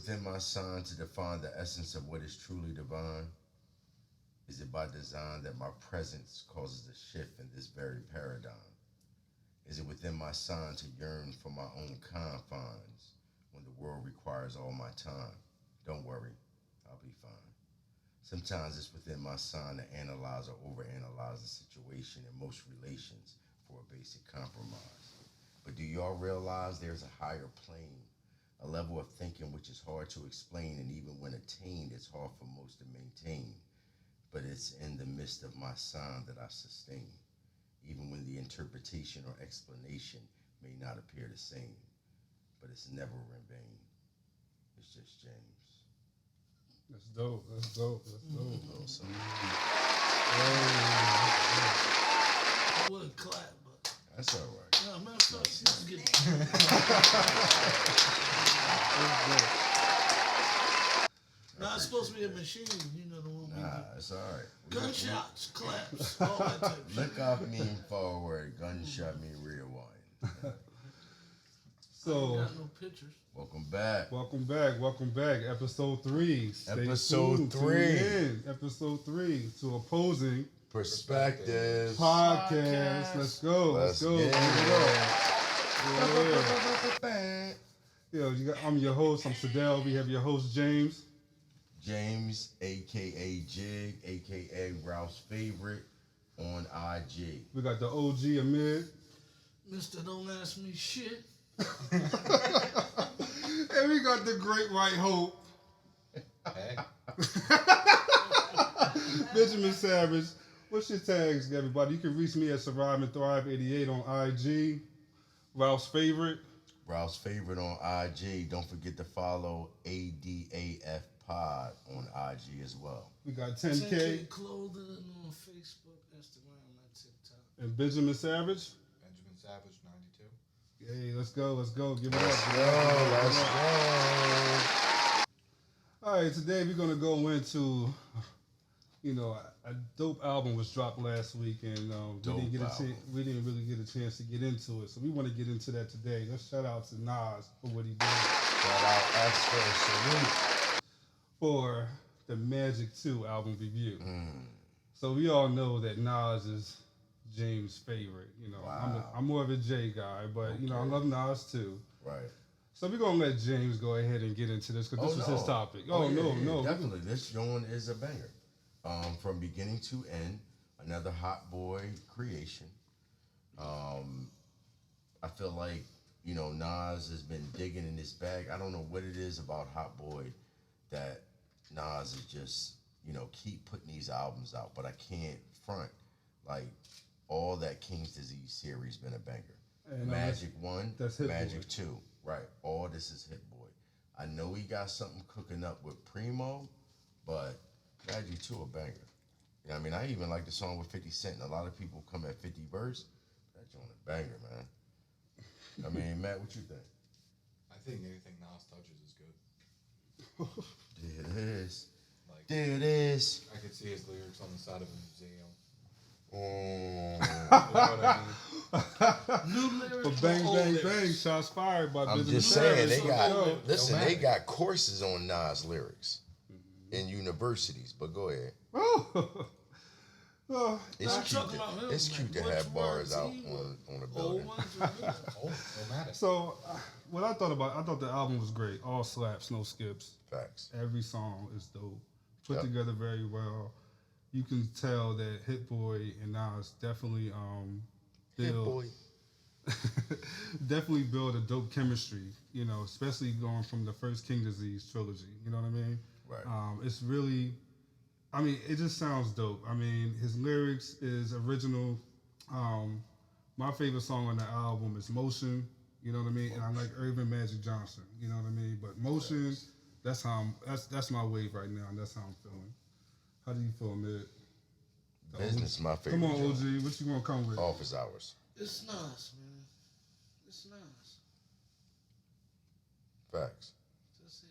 within my sign to define the essence of what is truly divine? Is it by design that my presence causes a shift in this very paradigm? Is it within my sign to yearn for my own confines when the world requires all my time? Don't worry, I'll be fine. Sometimes it's within my sign to analyze or overanalyze the situation in most relations for a basic compromise. But do y'all realize there's a higher plane, a level of thinking which is hard to explain, and even when attained, it's hard for most to maintain. But it's in the midst of my sign that I sustain, even when the interpretation or explanation may not appear the same. But it's never in vain. It's just James. That's dope. That's dope. That's dope. Awesome. I wouldn't clap, but That's all right. no, man, fuck, let's get it. Nah, it's supposed to be a machine, you know the one we Nah, it's all right. gunshots, claps, all that type of shit. Look off mean forward, gunshot mean rewind. So, Got no pictures. Welcome back. welcome back. Episode 3. Stay Episode tuned, 3. tune in. Episode 3 to Opposing Perspective. Podcast. Let's go. Let's go. get Yeah. Yo, I'm your host. I'm Sadell. We have your host, James. James, aka Jig, aka Ralph's favorite on IG. We got the OG Amid. Mr. Don't Ask Me Shit. And we got the great White Hope. Hey. Benjamin Savage. What's your tags, everybody? You can reach me at Survive and Thrive 88 on IG. Ralph's favorite. Ralph's favorite on IG. Don't forget to follow ADAF Pod on IG as well. We got 10K 10K. clothing on Facebook, Instagram, and TikTok. And Benjamin Savage. Benjamin Savage, 92. Hey, let's go. Give it up. Let's go. All right, today we're gonna go into, a dope album was dropped last week, and we didn't really get a chance to get into it. So we want to get into that today. Let's shout out to Nas for what he did Shout out Esther, salute. for the Magic 2 album review. So we all know that Nas is James' favorite. Wow. I'm more of a J guy, but I love Nas too. Right. So we're gonna let James go ahead and get into this because this was his topic. No, definitely. This joint is a banger. From beginning to end, another Hot Boy creation. I feel like Nas has been digging in this bag. I don't know what it is about Hot Boy that Nas is just keep putting these albums out, but I can't front like all that King's Disease series been a banger. And Magic 1, that's Hit Magic Boy. 2. Right. All this is Hit Boy. I know he got something cooking up with Primo, but Magic 2 a banger. I even like the song with 50 Cent. And a lot of people come at 50 verse. That joint a banger, man. Matt, what you think? I think anything Nas touches is good. There it is. Like, There it is. I could see his lyrics on the side of a museum. Mm. You know what I mean? New lyrics. But bang, old bang, lyrics. bang, shots fired by I'm Benjamin just saying, Savage. they got, Yo, listen, don't they matter. got courses on Nas lyrics in universities, but go ahead. Oh, It's I'm cute. talking about him, It's cute to like, have which bars ones out he on the Old building. ones or new? Oh, no matter. So, what I thought the album was great. All slaps, no skips. Facts. Every song is dope. Put Yep. together very well. You can tell that Hit Boy and Nas definitely Hit build Boy. definitely build a dope chemistry. Especially going from the first King Disease trilogy. You know what I mean? Right. It's really, it just sounds dope. His lyrics is original. My favorite song on the album is Motion. You know what I mean? And I like Irvin Magic Johnson. You know what I mean? But Motion, that's my wave right now, and that's how I'm feeling. How do you feel, Mid? Business is my favorite. Come on, joint. OG. What you gonna come with? Office hours. It's Nas, man. It's Nas. Facts. That's it.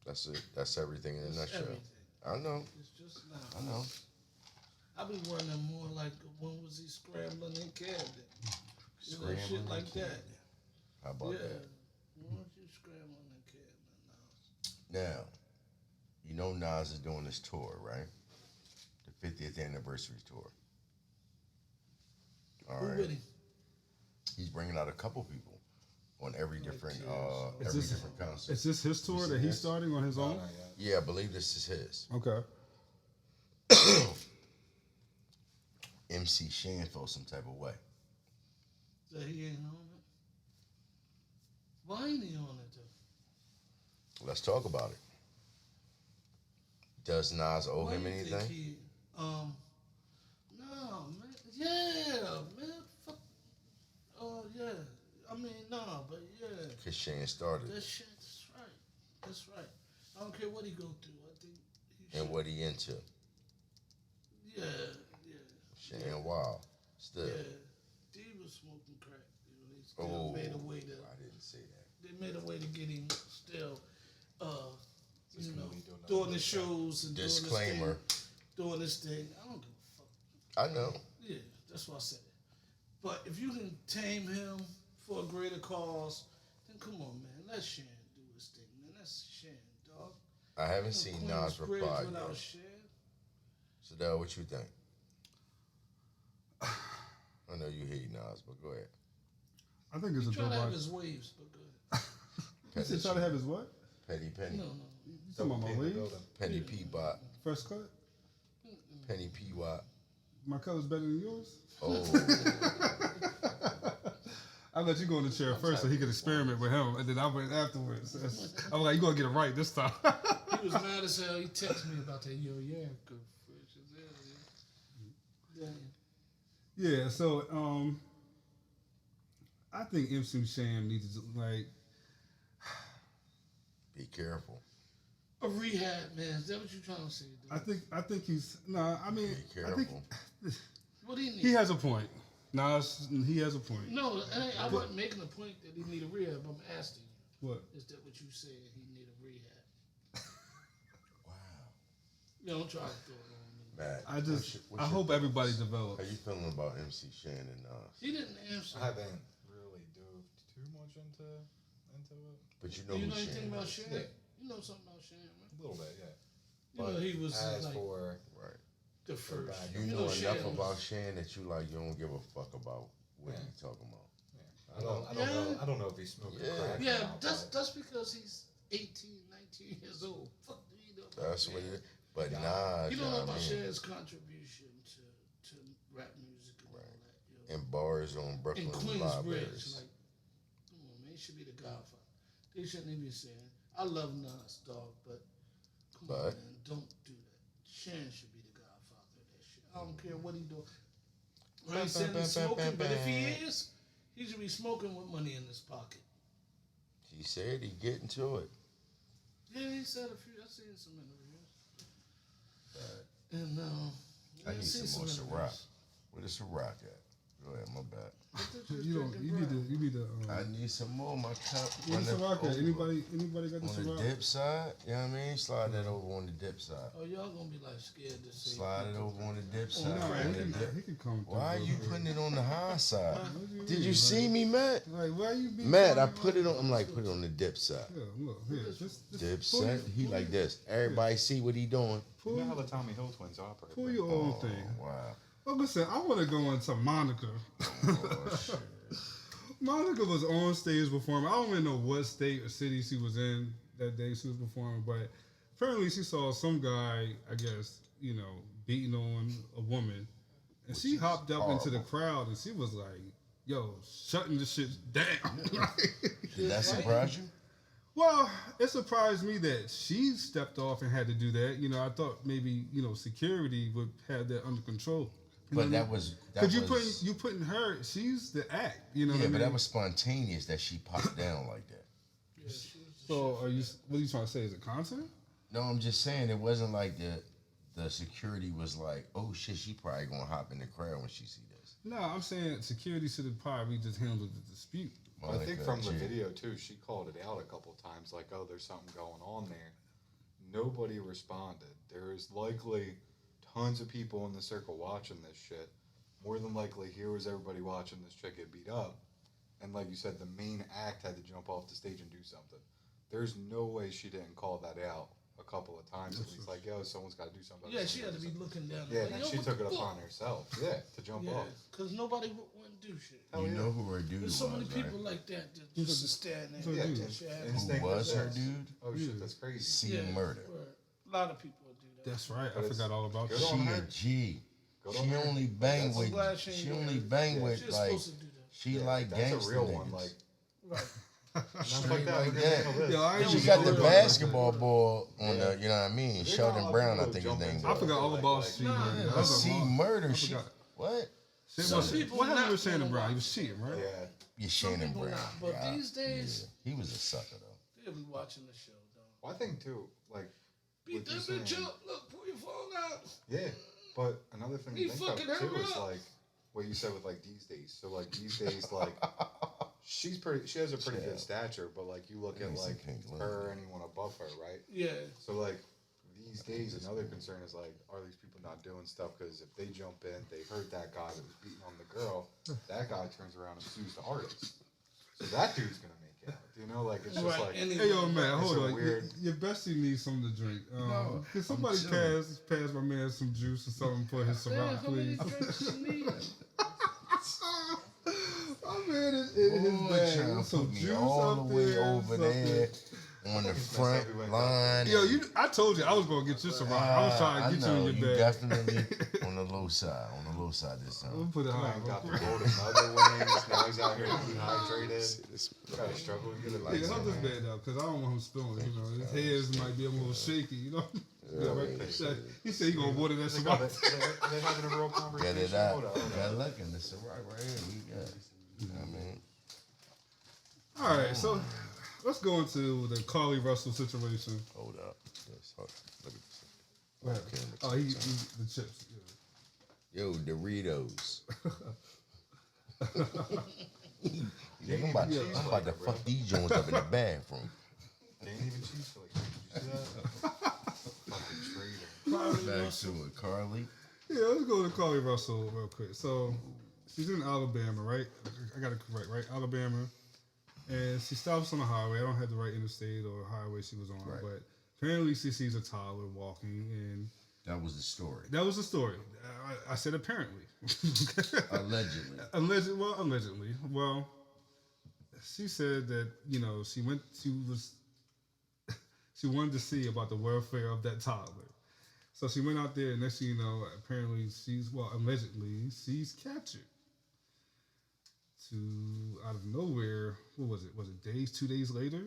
That's it. That's everything in a It's nutshell. everything. I know. It's just Nas. I know. I be wondering more like when was he scrambling in Camden? Scrambling Shit in like that. Camden. How about Yeah. that? When was you scrambling in Camden, Nas? Now, you know Nas is doing this tour, right? The 50th anniversary tour. All Who right. with him? He's bringing out a couple people on every different this- different concert. Is this his tour You that seen he's this? starting on his No, own? not yet. Yeah, I believe this is his. Okay. MC Shan felt some type of way. So he ain't on it. Why ain't he on it though? Let's talk about it. Does Nas owe Why him you think anything? he, no, man. Yeah, man. Fuck. Oh, yeah. I mean, no, but yeah. Because Shan started it. That shit, that's right. That's right. I don't care what he go through. I think he And should. what he into. Yeah, Shan Wild. Still. yeah. D was smoking crack. You know, they still Oh, made a way to. I didn't say that. They made a way to get him still. This You know, movie doing the shows and Disclaimer. doing this thing. I don't give a fuck. I know. Yeah, that's why I said it. But if you can tame him for a greater cause, then come on, man. Let Shan do his thing, man. That's Shan, dog. I haven't No seen Queen's Nas Bridge reply without yet. Shan. So, Dale, what you think? I know you hate Nas, but go ahead. I think it's He a try dope to have idea. his waves, but good. He said try to have his what? Penny Penny. No. You talking about my waves? Penny P-Bot. Fresh cut? Penny P-Watt. My color's better than yours? Oh. I let you go in the chair first so he could experiment with him, and then I went afterwards. I was like, you gonna get it right this time. He was mad as hell. He texted me about that. Yo, yeah, good. Fresh as hell, yeah. Yeah, so I think MC Sham needs to like Be careful. A rehab, man. Is that what you're trying to say, dude? I think he's no. I mean, Be I think careful. What do you need? he has a point. Nas, he has a point. No, I wasn't making a point that he need a rehab. I'm asking you. What? Is that what you said? He need a rehab. Wow. You don't try to throw it on me. Matt, I just what's I your hope thoughts? everybody How develops. you feeling about MC Shan and Nas? He didn't answer. I haven't really dove too much into it. But you Do know you who know anything Shan about is. Shan? Yeah. You know something about Shan, right? A little bit, yeah. You know he was as like for Right. the first. back. You know enough Shan was- about Shan that you like. You don't give a fuck about what Yeah. he talking about. I don't know if he's smoking Yeah. crack. or Yeah, not, that's but because he's 18, 19 years old. Fuck do you know about That's Shan? what it is. But Yeah. Nas, You you don't know know about what I mean? Shan's contribution to rap music and all Right. that. Yo. And bars on Brooklyn In Queensbridge, libraries. like, come on, man, he should be the Godfather. They shouldn't even be saying, I love Nas, dog, but come on, But- man, don't do that. Shan should be the Godfather of that shit. I don't care what he do. I ain't saying he's smoking, but if he is, he should be smoking with money in his pocket. He said he getting to it. Yeah, he said a few. I seen some interviews. But And I need seen some more interviews. Ciroc. Where the Ciroc at? Go ahead, my bad. I thought you was You don't. drinking You need to. I need some more. My cup. Where's the running Ciroc at? over. Anybody got the On the Ciroc? dip side, you know what I mean? Slide that over on the dip side. Oh, y'all gonna be like scared to say. Slide it over on the dip Oh, side. No, Right. On the dip. he can come. through, Why are you bro. putting it on the high side? What do Did mean? you see me, Matt? Like, why you be? Matt, I put it on. I'm like, put it on the dip side. Yeah, look here. Just Dip pull side. your- He pull like your- this. Everybody see what he doing. Pull, you know how the Tommy Hill twins operate. pull right? your own thing. Oh, wow. Well, listen, I want to go into Monica. Oh, shit. Monica was on stage performing. I don't even know what state or city she was in that day she was performing, but apparently she saw some guy, I guess, beating on a woman. And she hopped up into the crowd and she was like, yo, shutting the shit down. Did that surprise you? Well, it surprised me that she stepped off and had to do that. I thought maybe, security would have that under control. But that was. Because you putting her, she's the act. You know what I Yeah, mean? but that was spontaneous that she popped down like that. Yeah, she was the So what are you trying to say? Is it content? No, I'm just saying it wasn't like the security was like, oh shit, she probably gonna hop in the crowd when she see this. No, I'm saying security should have probably just handled the dispute. I think Monica, from the Jay. video too, she called it out a couple times, like, "Oh, there's something going on there." Nobody responded. There's likely tons of people in the circle watching this shit. More than likely, here was everybody watching this chick get beat up, and like you said, the main act had to jump off the stage and do something. there's no way she didn't call that out a couple of times. And he's like, yo, someone's got to do something. Yeah, she had to be looking down. Yeah, like, and yo, she what took the it fuck? upon herself. Yeah, to jump off. Because nobody wouldn't do shit. Hell You yeah. know who her dude There's so was, many people right? like that just stand there. Yeah, and dude. that shit happen. And Who was her dude? Oh shit, that's crazy. C Yeah, Murder. word. A lot of people would do that. That's right. But I it's forgot all about good that. She on a her. G. Good She on her. only bang I'm with. glad she She ain't only doing bang She with was like. supposed to do that. She like That's gangster a real niggas. one. Like, Right. not Straight like that. like We're gonna that. handle this. Yo, I Yeah, ain't She we got were the doing basketball ball on Yeah. the. You know what I mean? There's Sheldon not a Brown, lot I of think people his name jump I was. into forgot all Like- about like- C. Nah, Murder. yeah, A That's a C long- Murder. I She forgot. what? Shit, Some what- people what happened not with Shannon gonna Brown? He watch. was cheating, right? Yeah. Yeah, Some Shannon people Brown. not, but Yeah. these days Yeah. He was a sucker though. they'll be watching the show, dog. Well, I think too, like, Beat what that you're bitch saying- up. Look, pull your phone out. yeah. But another thing He to think fucking of too her is up. like what you said with like these days. So like these days, like she has a pretty Yeah. good stature, but like you look at Give me some like pink her lemon. or anyone above her, right? Yeah. So like these days, another concern is like, are these people not doing stuff? Because if they jump in, they heard that guy that was beating on the girl. That guy turns around and sues the artist. So that dude's gonna make out. You know, like it's just Right. like Anyway, Hey, yo, man, It's hold a on. weird- Your bestie needs something to drink. No, Can somebody I'm chilling. pass my man some juice or something for his Damn, Ciroc, how many please? drinks you need? My man is in his Boy, bag. trying to Some put me juice all up the way there, over something. there on the front line. Yo, I told you I was gonna get you Ciroc. I was trying to get I know, you in your bag. definitely on the low side. On the low side this I'm time. gonna put it man high. got the golden mother wings. Now he's out here dehydrated. Gotta struggle to get it like Yeah, help this man out, because I don't want him spilling. You know, his hands might be a little shaky. You know. Yeah, right. He said he gonna water that They're Ciroc. having a real Get conversation. it out. Hold on, hold on. Got luck in this right here. We got. You know what I mean? All right, so let's go into the Karlee Russell situation. Hold up. This, hold up. Look at this. Right. Okay, Oh, he the chips. Yeah. Yo, Doritos. I'm about to fuck these joints up in the bathroom. They ain't even cheese for like. Did you see that? Fucking traitor. Back to it, Karlee. Yeah, let's go to Karlee Russell real quick. So she's in Alabama, right? I got it correct, right? Alabama. And she stops on the highway. I don't have the right interstate or highway she was on, Right. but apparently she sees a toddler walking, and That was the story. that was the story. I said apparently. Allegedly. Allegedly. Well, she said that she wanted to see about the welfare of that toddler. So she went out there, and next thing you know, apparently allegedly she's captured. Out of nowhere, what was it? Was it 2 days later?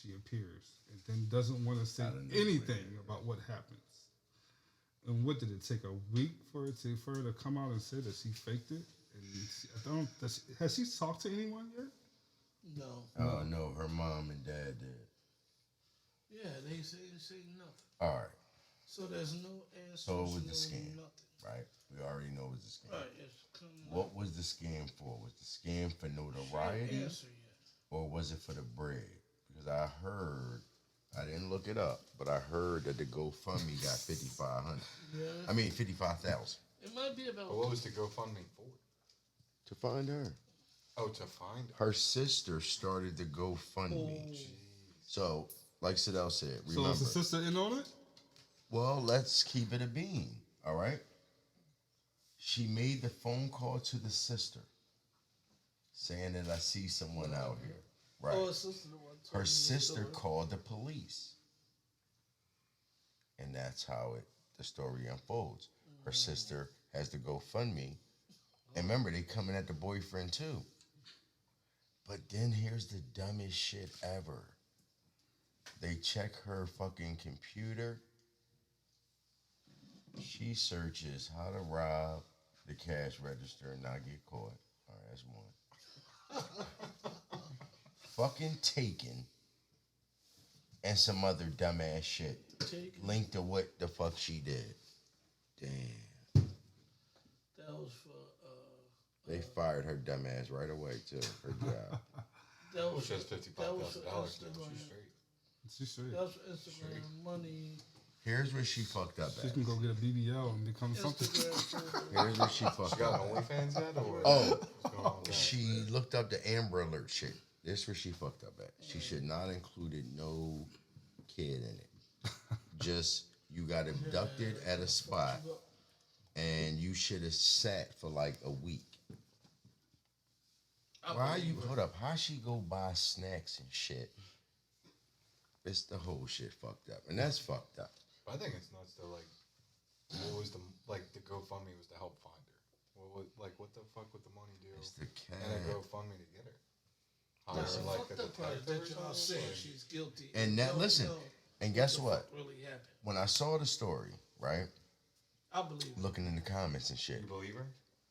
She appears and then doesn't want to say Out of nowhere, anything yeah. about what happens. And what did it take, a week for her to come out and say that she faked it? And has she talked to anyone yet? No. Oh, no, her mom and dad did. Yeah, they say nothing. All right, So there's no answer. So it was the no scam. Nothing. right? We already know it was a scam. Right. It's come What was the scam for? Was the scam for notoriety? Answer yet. Or was it for the bread? Because I didn't look it up, but I heard that the GoFundMe got 5,500. Yeah. I mean 55,000 It might be about. But what was the GoFundMe for? to find her. Oh, to find her. Her sister started the GoFundMe. Oh. So, like Sidel said, So remember. is the sister in on it? Well, let's keep it a bean, all right? She made the phone call to the sister, saying that I see someone out here, right? Oh, her sister. The one told Her me the sister story. called the police, and that's how the story unfolds. Her sister has the GoFundMe, and remember, they coming at the boyfriend too. But then here's the dumbest shit ever. They check her fucking computer. She searches how to rob the cash register and not get caught. All right, that's one. Fucking taken. And some other dumbass shit Taken. linked to what the fuck she did. Damn. That was for. They fired her dumbass right away too. Her job. That Well, was. she has That was for $55,000 now. She's Instagram. straight. She's straight. That was for Instagram money. Here's where she fucked up She at. can go get a BBL and become something. Instagram. Here's where she She fucked got up an at. OnlyFans yet, or Oh, what's going on with that? she looked up the Amber Alert shit. This where she fucked up at. She should not included no kid in it. Just you got abducted at a spot, and you should have sat for like a week. Why you hold up? How she go buy snacks and shit? It's the whole shit fucked up, and that's fucked up. I think it's nuts though. Like, what was the GoFundMe was to help find her. What the fuck would the money do? It's the cat. And a GoFundMe to get her. That's Hire, fucked a up part detective or that y'all something? saying she's guilty. And that listen, and guess what? Really happened. When I saw the story, right? I believe it. Looking in the comments and shit. You believe her?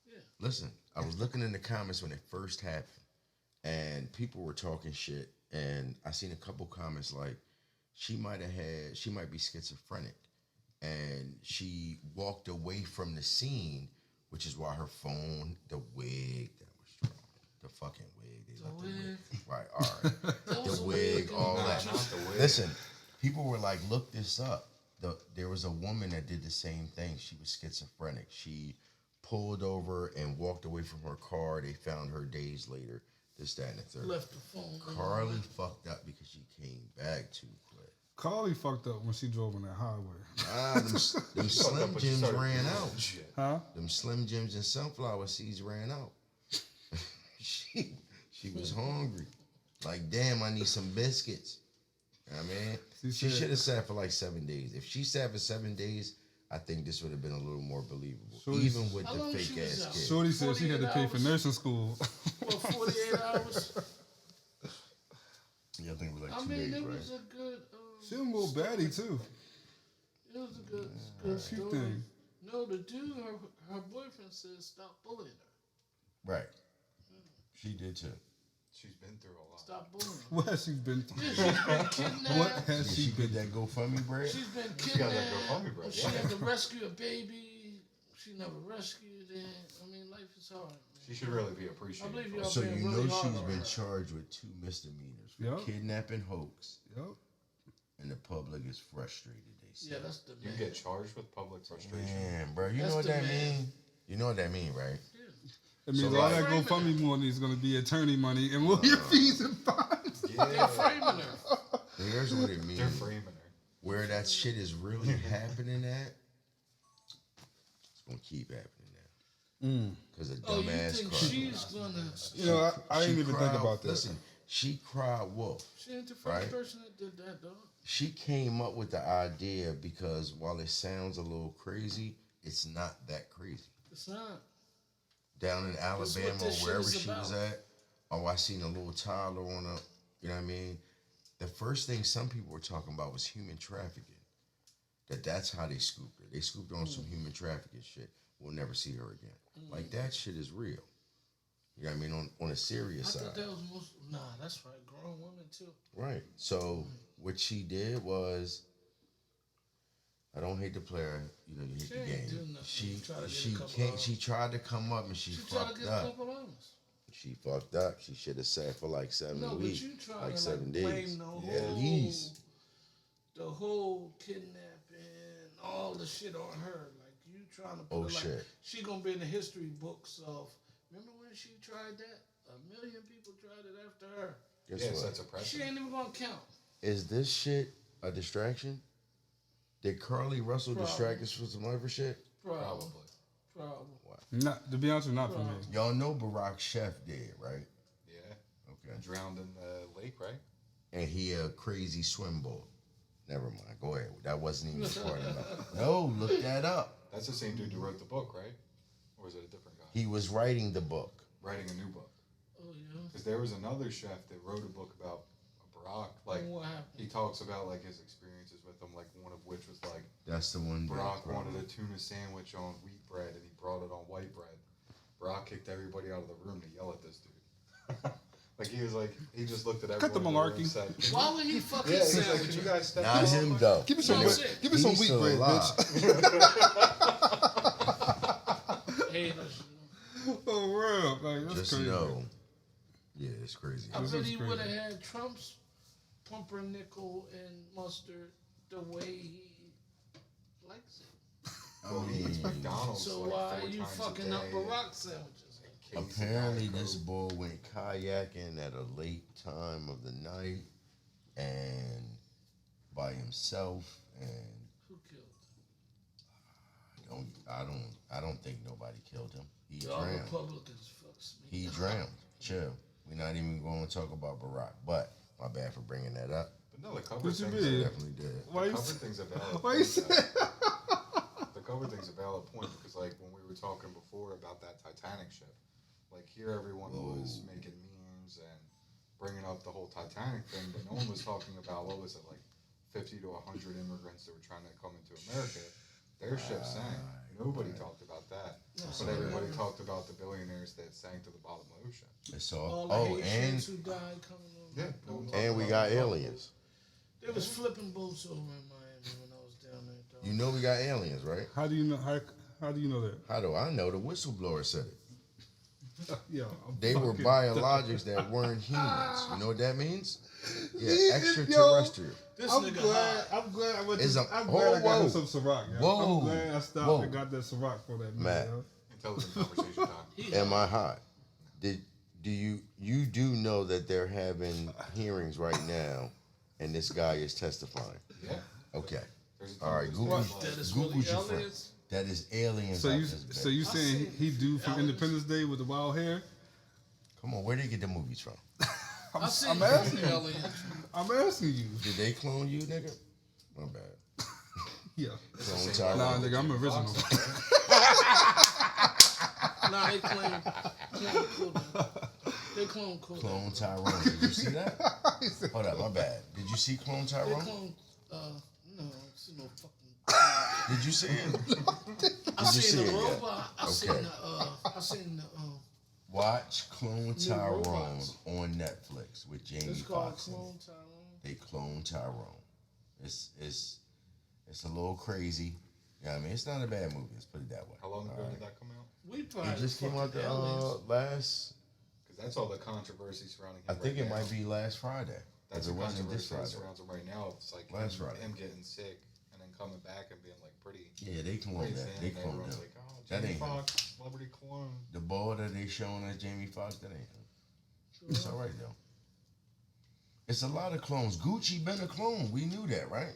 Yeah. Listen, I was looking in the comments when it first happened, and people were talking shit, and I seen a couple comments like, she might be schizophrenic, and she walked away from the scene, which is why her phone, the wig that was strong, the fucking wig, they left the wig. Right, all right. The wig, all that. Not the wig. Listen, people were like, look this up. There was a woman that did the same thing. She was schizophrenic. She pulled over and walked away from her car. They found her days later. This, that, and the third. Left the phone. Karlee fucked up because she came back too quick. Karlee fucked up when she drove on that highway. Them Slim Jims ran out. Huh? Them Slim Jims and sunflower seeds ran out. She was hungry. Like, damn, I need some biscuits. You know what I mean? She should have sat for like 7 days. If she sat for 7 days, I think this would have been a little more believable. Even with the fake ass kid. Shorty said she had to pay for nursing school. Well, 48 hours. Yeah, I think it was like 2 I mean, days, it right? was a good. She a little baddie too. It was a good Cute story. thing. No, the dude, her boyfriend said stop bullying her. Right. She did too. She's been through a lot. Stop bullying her. What has she been through? Yeah, she's been kidnapped. What has Did she she get been that GoFundMe bread? She's been She got that kidnapped. GoFundMe bread, She yeah. had to rescue a baby. She never rescued it. I mean, life is hard. Man. She should really be appreciated. I believe for y'all it. So being you really know hard she's on been her. charged with 2 misdemeanors for Yup. kidnapping hoax, Yep. and the public is frustrated. They say. Yeah, that's the You man. get charged with public frustration. Man, bro, you That's know what the that man. mean? You know what that mean, right? It means So, all like- that GoFundMe money is going to be attorney money and lawyer fees and fines. They're Yeah. framing her. Here's what it They're means. framing her. Where that shit is really happening at, it's gonna keep happening now. Because a Oh, you dumbass think cried. she's gonna? You know, I She didn't even think cried- about that. Listen, she cried wolf. She ain't the first Right. person that did that, dog. She came up with the idea because while it sounds a little crazy, it's not that crazy. It's not. Down in Alabama or this shit wherever is she was about. at, I seen a little toddler on a, you know what I mean? The first thing some people were talking about was human trafficking. That's how they scooped her. They scooped her on some human trafficking shit. We'll never see her again. Like, that shit is real. You know what I mean? On a serious I side. thought that was most. Nah, that's right. Grown women too. Right. So what she did was, I don't hate the player, you know, you hate She the ain't do game. nothing. She Tried to get a she couple can't. of She tried to come up and she She tried to fucked get a up. couple dollars. She fucked up. She should have sat for like 7 No, but weeks, you try like to 7 blame days. the Yeah, at least. the whole kidnapping, all the shit on her. Like you trying to put Oh, her shit. like she gonna be in the history books of. Remember when she tried that? 1 million people tried it after her. Guess Yes, what? that's a She precedent. ain't even gonna count. Is this shit a distraction? Did Karlee Russell distract us from some other shit? Problem. Probably. Not to be honest, not for me. Y'all know Barack Chef did, right? Yeah. Okay. Drowned in the lake, right? And he a crazy swim boy. Never mind. Go ahead. That wasn't even part of it. No, look that up. That's the same dude who wrote the book, right? Or is it a different guy? He was writing the book. Writing a new book. Oh yeah. Because there was another chef that wrote a book about Barack. Like, And what happened? he talks about, like, his experiences with him, like, one of which was, like, That's the one. Barack wanted a tuna sandwich on wheat bread, and he brought it on white bread. Barack kicked everybody out of the room to yell at this dude. Like, he was like, he just looked at everyone. Cut the in room malarkey. and said, Why would he fucking yeah, he's sandwich like, can you her? guys step Not off? him though. Give me some, No, give me some He's wheat still bread, alive. Haters, you know. Oh, real. Like, that's Just crazy. know. Yeah, it's crazy. I This bet is he crazy. would have had Trump's pumpernickel and mustard the way he likes it. I mean, McDonald's So like why 4 are you times a fucking up day. Barack sandwiches? apparently this boy went kayaking at a late time of the night and by himself, and Who killed him? I don't think nobody killed him. He Y'all drowned. Republicans fucks me. He drowned. Chill. We're not even going to talk about Barack, but my bad for bringing that up. But no, the cover What you thing's mean? Definitely did. Why the you cover say? thing's a valid Why you point. say? The cover thing's a valid point because, like, when we were talking before about that Titanic ship, like, here everyone was making memes and bringing up the whole Titanic thing, but no one was talking about, what was it, like 50 to 100 immigrants that were trying to come into America. Their ship sank. Nobody talked about that. But everybody talked about the billionaires that sank to the bottom of the ocean. It's All all. the Haitians who died coming over. Yeah, no one talked And we about got the aliens. They was flipping boats over in Miami when I was down there. Dog. You know we got aliens, right? How do you know? How do you know that? How do I know? The whistleblower said it. Yo, They were fucking- biologics that weren't humans. You know what that means? Yeah, Yo, extraterrestrial. This I'm nigga glad. hot. I'm glad I went. It's To, a- I'm glad I got whoa. him some Ciroc. Yo. Whoa. I'm glad I stopped Whoa. and got that Ciroc for that Matt. man. Yo. Intelligent conversation time. He Am hot. I hot? Do you do know that they're having hearings right now, and this guy is testifying? Yeah. Okay. There's a All right, ton of Google. stuff That is Google really your friend. aliens? That is aliens. So out you, this bitch. so you saying seen he do from aliens. Independence Day with the wild hair? Come on, where did they get the movies from? I seen I'm asking you. aliens. I'm asking you. Did they clone you, nigga? My bad. Yeah. Clone Same Tyrone. Nah, nigga, I'm original. Nah, they clone Kodak. They clone Kodak. Clone Tyrone. Did you see that? Hold up, my bad. Did you see Clone They Tyrone? clone. No, it's no fucking. Did you see it? I you see seen it the yet? robot. I seen Okay. I seen the. Watch Clone Tyrone robots. on Netflix with Jamie It's called Foxx. in it. Clone Tyrone. They clone Tyrone. It's a little crazy. Yeah, I mean it's not a bad movie. Let's put it that way. How long ago All right. did that come out? We probably It just came out the aliens. last. Because that's all the controversy surrounding him I think right it now. might be last Friday. That's Because the it wasn't this controversy that Friday. surrounds him right now. It's like Last him, Friday. him getting sick and then coming back and being like pretty. Yeah, they cloned pretty that. thin, They and cloned everyone's him. like, oh, That Jamie ain't him. Foxx, celebrity clone. The ball that they showing us Jamie Foxx, that ain't him. It's all right though. It's a lot of clones. Gucci been a clone. We knew that, right?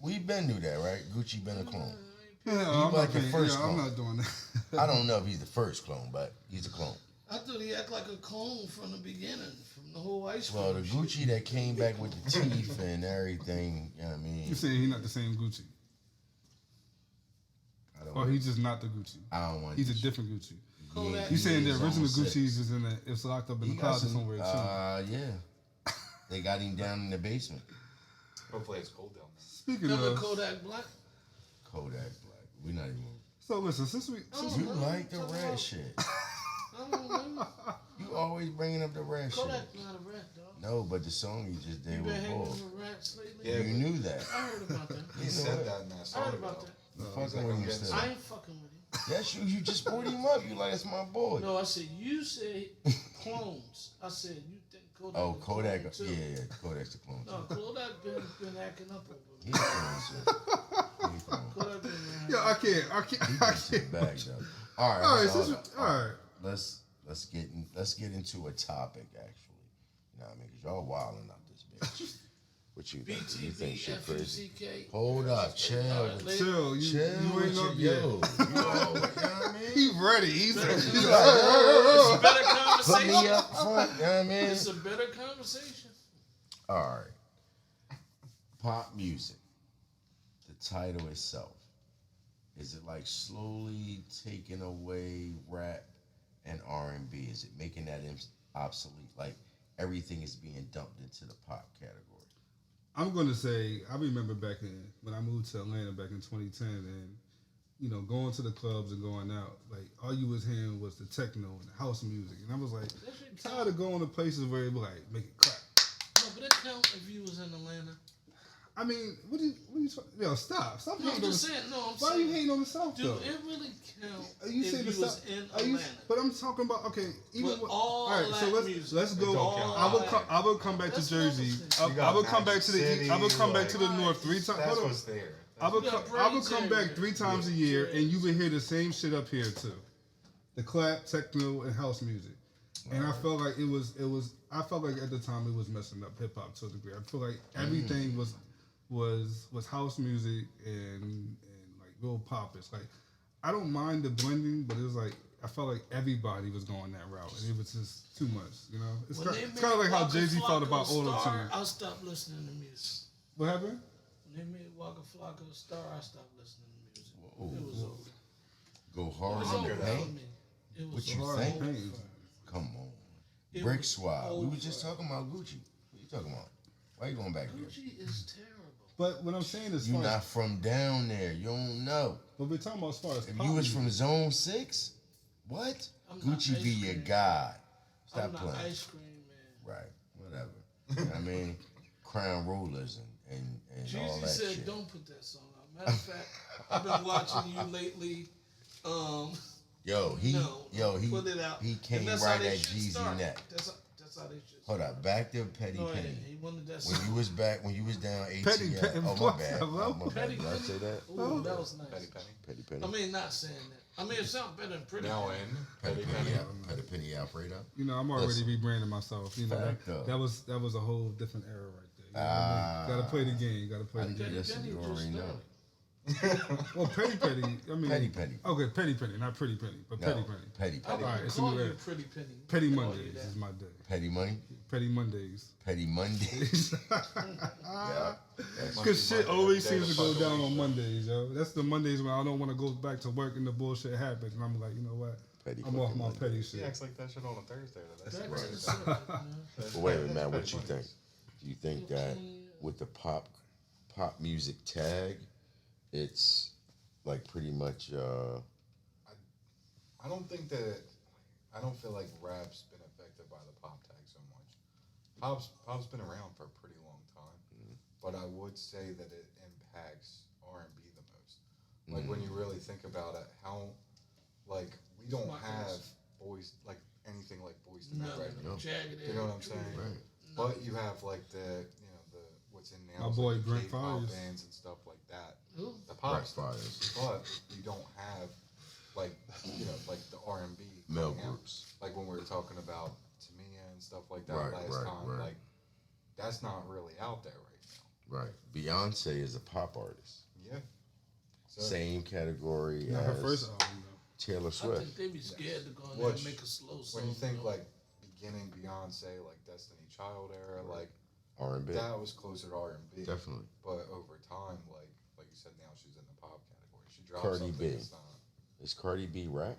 We been knew that, right? Gucci been a clone. Yeah, I'm like not the paying- first yeah, I'm clone. not doing that. I don't know if he's the first clone, but he's a clone. I thought he act like a clone from the beginning, from the whole ice cream. Well, the shit. Gucci that came back with the teeth and everything, you know what I mean? You saying he's not the same Gucci? I don't Or he's just not the Gucci? I don't want He's this a different Gucci. Kodak. You saying the He's original almost Gucci sick. is in the, it's locked up in He the got closet some, somewhere too. yeah. They got him down in the basement. Hopefully it's cold down there. Speaking Remember of, Kodak Black? Kodak Black. We not even. so listen, since we You like the red shit. I don't know. You always bringing up the red shit. Kodak not a rat, dog. No, but the song you just You did been was hanging bull. with rats lately? Yeah, You knew that. I heard about that. He You said know that in that I song. heard about that. You He's fucking like, with I'm him getting still. I ain't fucking with him. Yes, you just brought him up. You like, that's my boy. No, I said, you said clones. I said, you think Kodak Oh, a Kodak. clone too. Yeah, Kodak's the clone. No, Kodak been acting up over He's a clone, shit. He's a clone. Kodak been around. yeah, I He can't. gets his bag though. All right, All right, hold since up. all right. Let's get into a topic actually. You know what I mean? Because y'all wilding out this bitch. What you think? You think BTB, shit crazy? FUCK. Hold up, chill. All right, later. Chill, Chill you with ain't up your yet. yo. You know what I mean? He ready. He's Like, It's a better put conversation. me up front. You know what I mean? It's a better conversation. All right. Pop music. The title itself. Is it like slowly taking away rap and R&B? Is it making that obsolete? Like everything is being dumped into the pop category. I'm gonna say I remember back when I moved to Atlanta back in 2010, and you know going to the clubs and going out, like all you was hearing was the techno and the house music, and I was like That shit tired of going to places where it be like make it clap. No, but it count if you was in Atlanta. I mean, what are you yo stop No, I'm hating on the, just saying. No, I'm why are saying. you hating on the South Dude, though? it really count Are you if saying you the was South? in Are you? Atlanta. But I'm talking about okay. Even With with, all right, so that let's music. let's go. Don't count. I would come back to That's Jersey. what I'm You I got would come back Magic to the. City, I would come back to the like- north 3 times. That's Hold on. what's there. I would You got come braids back everywhere. 3 times a year, and you would hear the same shit up here too. the clap, techno, and house music. And I felt like it was. I felt like at the time it was messing up hip hop to a degree. I feel like everything was house music and like real pop. It's like I don't mind the blending, but it was like I felt like everybody was going that route, and it was just too much. You know, it's kind of like how Jay-Z felt about auto-tune. I stopped listening to music. What happened? When they made Waka Flocka a star, I stopped listening to music. Whoa. It was over. Go hard It was in the over paint. for me. It was What you over think? for me. Come on. It Brick was Swab. We were just over. talking about Gucci. What you talking about? Why you going back there? Gucci is terrible. But what I'm saying is, You not from down there. You don't know. But we're talking about as far as If pop you was music. from Zone 6, what? I'm not Gucci be ice your cream. god. Stop I'm not playing. ice cream, man. Right. Whatever. You know what I mean? Crown rulers and all Jeezy that said, shit. "Don't put that song out." Matter of fact, I've been watching you lately. Yo, Put it out. he came And that's right how they at should Jeezy start. neck. That's how they should. Hold up, back to Petty No, Penny. he wanted that When song. you was back, when you was down ATL. Petty Penny, Oh, my what? bad. Hello? Oh, my bad. Petty Did I say that? Ooh, that was nice. Petty Penny. Petty Penny. I mean, not saying that. I mean, it sounds better than Pretty. Now Penny. in Petty Petty Penny, Penny. Petty Penny Alfredo. You know, I'm already Listen. rebranding myself. You know, Fact, though. that was a whole different era right there. You know what I mean? Gotta play the game. Gotta play I the knew game. this. Penny You just already know. done. Well, Petty Penny. I mean, Petty Penny. Okay, Petty Penny, not Pretty Penny, but No, Petty Penny. Petty I Penny. All right, don't it's a call new you era. Pretty Penny. Petty I call you Mondays that. is my day. Petty Money. Petty Mondays. Petty Monday. Yeah. Because shit Monday, always day seems the to go fuck down away, on shit. Mondays, yo. That's the Mondays when I don't want to go back to work and the bullshit happens, and I'm like, you know what? Petty I'm off fucking my Monday. petty He shit. acts like that shit on a Thursday. Though. That's Back Right. to the subject, man. But wait a minute, man. What you think? Do you think that with the pop music tag, it's like pretty much I don't think that. I don't feel like rap's been affected by the pop tag so much. Pop's been around for a pretty long time, but I would say that it impacts R&B the most. Like when you really think about it, how like we don't Smart have ass. boys like anything like Boys to Men No, right now. No. jagged You know what I'm edge. saying? right? But you have like the what's in now, My is, boy like, the Brent K-pop Fires. bands and stuff like that. Who? The pop Right, stuff. Fires. But you don't have like like the R&B Male coming out. groups. Like when we were talking about Tamia and stuff like that Right, last right, time, right. like that's not really out there right now. Right. Beyonce is a pop artist. Yeah. So, Same category Not her as first album, though. Taylor I Swift. think they be scared to go in there and Which, make a slow song. when you think bro. like beginning Beyonce, like Destiny Child era, like R&B. that was closer to R&B. Definitely. But over time, like you said, now she's in the pop category. She drops Cardi something B. that's not Is Cardi B rap?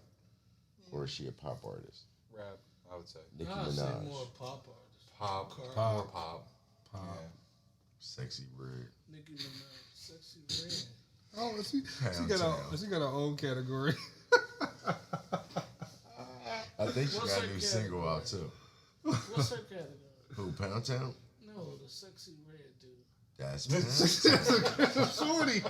Or is she a pop artist? rap. I would say Nicki I'd say Minaj. more pop artist. pop, Cardi. more pop. Pop. Yeah. Sexy Red. Nicki Minaj, Sexy Red. Oh, she Pound got Town. she got her own category. I think she What's got a her new single out too. What's her category? Who, Pound Town? No, the Sexy Red dude. That's Pound Town. Shorty.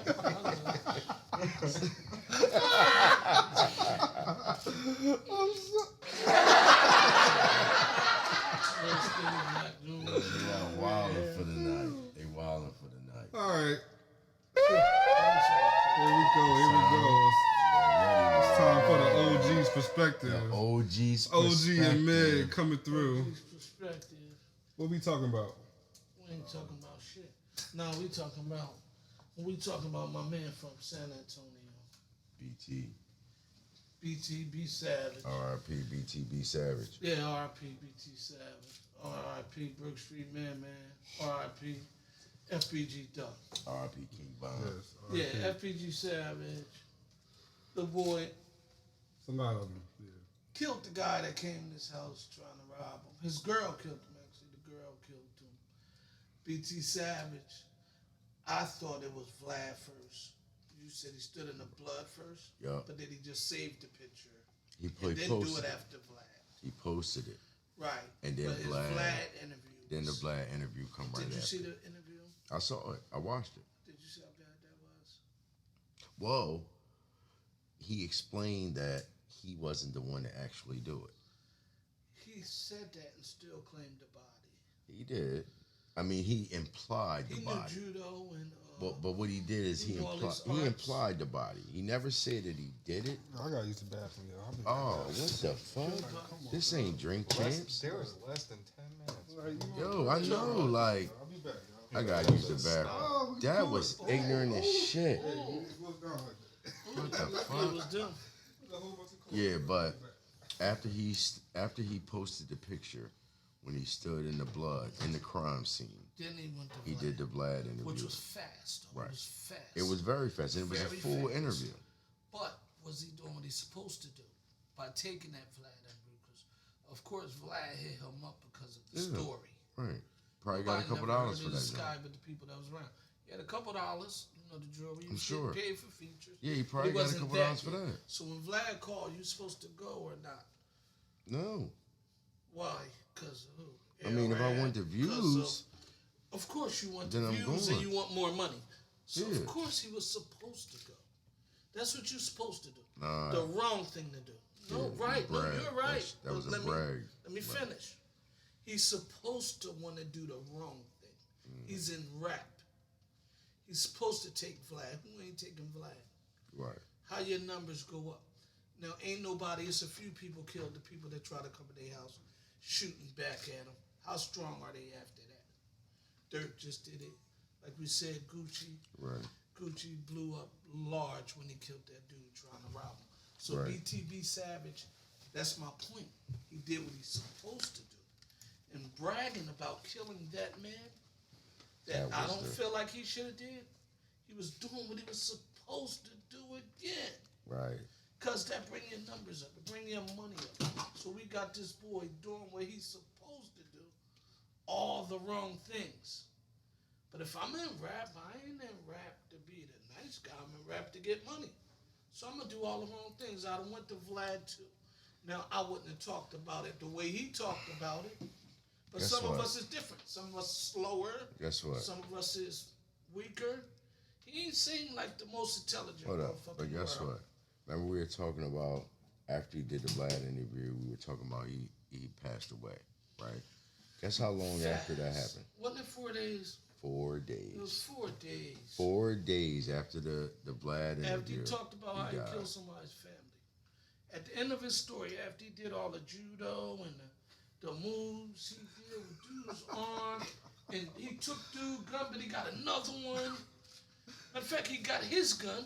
They are wildin' for the night. They wildin' for the night. All right. Here we go. Here we go. It's time for the OG's perspective. The OGs OG and Meg Perspective. coming through. Perspective. What we talking about? We ain't talking about shit. No, we talking about my man from San Antonio. BT. BTB Savage. RIP BTB Savage. Yeah, R.I.P. BT Savage. R.I.P. Brook Street Man. R.I.P. FBG Duck. RIP King Von. Yes. Yeah, FBG Savage. The boy It's a lot of them. Yeah. killed the guy that came in his house trying to rob him. His girl killed him, actually. The girl killed him. BT Savage. I thought it was Vlad first. You said he stood in the blood first? Yup. But then he just saved the picture. He And then do posted it it. after Vlad. He posted it. Right. And then but his Vlad- Vlad interview. Then the was- Vlad interview come right Did you after. see the interview? I saw it. I watched it. Did you see how bad that was? Well, he explained that he wasn't the one to actually do it. He said that and still claimed the body. He did. I mean, he implied the He knew body. judo and. But what he did is he knew all his he arts. implied the body. He never said that he did it. I gotta use the bathroom, yo. I'll be Oh, back. what the fuck? This ain't drink champs. There was less than 10 minutes. Yo, I know, like, I'll be back, yo. I gotta use the bathroom. That was ignorant as shit. What the It fuck? was them. Yeah, but after he posted the picture when he stood in the blood in the crime scene, Then he went to he Vlad, did the Vlad interview. which was fast. Though. Right. It was fast. It was very fast, and it was a Very full fast. interview. But was he doing what he's supposed to do by taking that Vlad interview? Because of course Vlad hit him up because of the Yeah. story. Right. Probably got a Nobody couple never dollars heard for of that. this joint. guy, but the people that was around. He had a couple dollars. You know the drill. He I'm was sure. getting paid for features. Yeah, he But probably got a wasn't couple that dollars for yet. that. So when Vlad called, you supposed to go or not? No. Why? Because who? I mean, if I want the 'Cause views, of course you want the then I'm views going. and you want more money. So Yeah. of course he was supposed to go. That's what you're supposed to do. Nah. The wrong thing to do. No, Yeah, right. No, brag. you're right. That was But a brag. let me finish. He's supposed to want to do the wrong thing. He's in rap. He's supposed to take Vlad. Who ain't taking Vlad? right. How your numbers go up. Now, ain't nobody, it's a few people killed, the people that try to come to their house, shooting back at them. How strong are they after that? Dirt just did it. Like we said, Right. Gucci blew up large when he killed that dude trying to rob him. So Right. BTB Savage, that's my point. He did what he's supposed to do. And bragging about killing that man, that That I was don't the- feel like he should have did, he was doing what he was supposed to do again. Right. Because that bring your numbers up. It bring your money up. So we got this boy doing what he's supposed to do. All the wrong things. But if I'm in rap, I ain't in rap to be the nice guy. I'm in rap to get money. So I'm going to do all the wrong things. I done went to Vlad too. Now, I wouldn't have talked about it the way he talked about it. But Guess some what? of us is different. Some of us slower. Guess what? Some of us is weaker. He ain't seem like the most intelligent Hold up. motherfucker But in the guess world. what? Remember we were talking about after he did the Vlad interview, we were talking about he passed away, right? Guess how long after that Fast. happened? Wasn't it 4 days? 4 It was days. 4 days. 4 days after the Vlad interview. After he talked about how he died. killed somebody's family. At the end of his story, after he did all the judo and the moves he did with dude's arm, and he took dude's gun, but he got another one. Matter of fact, he got his gun,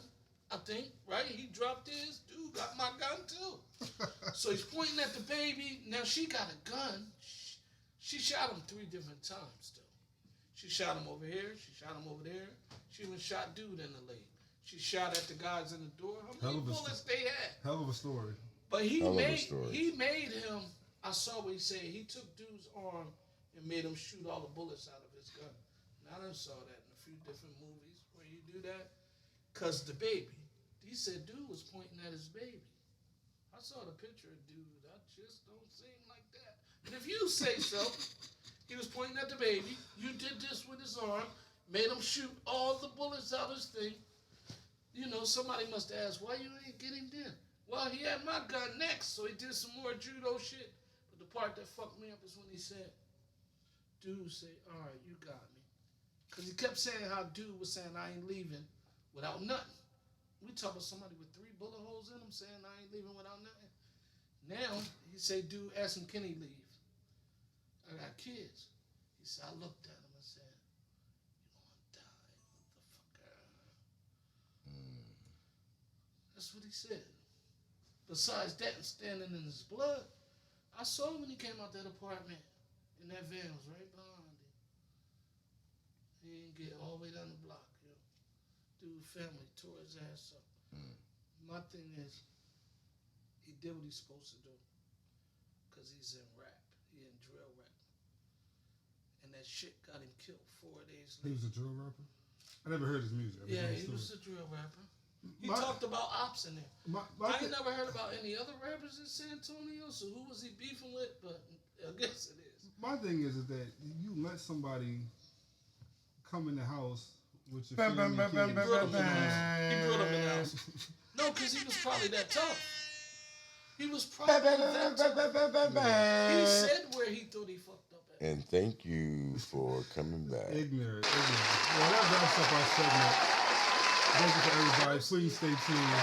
I think, right? He dropped his. Dude got my gun too. So he's pointing at the baby. Now she got a gun. She shot him 3 different times, though. She shot him over here. She shot him over there. She even shot dude in the leg. She shot at the guys in the door. How Hell many of a bullets they had? Hell of a story. But he Hell of a made story. him. I saw what he said. He took dude's arm and made him shoot all the bullets out of his gun. And I done saw that in a few different movies where you do that. Cause the baby, he said dude was pointing at his baby. I saw the picture of dude. I just don't seem like that. And if you say so, he was pointing at the baby. You did this with his arm, made him shoot all the bullets out of his thing. You know, somebody must ask, why you ain't get him then? Well, he had my gun next, so he did some more judo shit. But the part that fucked me up is when he said, dude say, all right, you got me. Because he kept saying how dude was saying, I ain't leaving without nothing. We talk about somebody with 3 bullet holes in him saying, I ain't leaving without nothing. Now, he say, dude, ask him, can he leave? I got kids. He said, I looked at him and said, you gonna die, motherfucker. That's what he said. Besides that and standing in his blood, I saw him when he came out that apartment and that van was right behind him. He didn't get all the way down the block, yo. Dude, family tore his ass up. My thing is, he did what he's supposed to do. Because he's in rap. He in drill rap. And that shit got him killed 4 days He later. was a drill rapper. I never heard his music. I Yeah, never he understood was it. a drill rapper. He My- talked about ops in there. My I thi- ain't never heard about any other rappers in San Antonio, so who was he beefing with? But I guess it is. my thing is that you let somebody come in the house with your Bam, bam, family. bam, bam, kids. He brought him in the house. He brought him in the house. No, because he was probably that tough. He was probably that tough. He said where he thought he fucked up And thank you for coming back. Ignorant. Well, that wraps up our segment. Thank you for everybody. Please stay tuned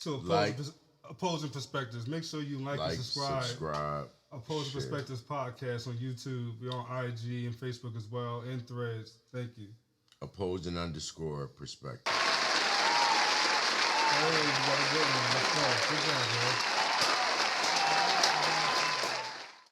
to Opposing Perspectives. Make sure you like and subscribe. Opposing Perspectives Podcast on YouTube. We're on IG and Facebook as well, and Threads. Thank you. Opposing_perspective. Hey, you got a good one. Let's go. Good job, bro.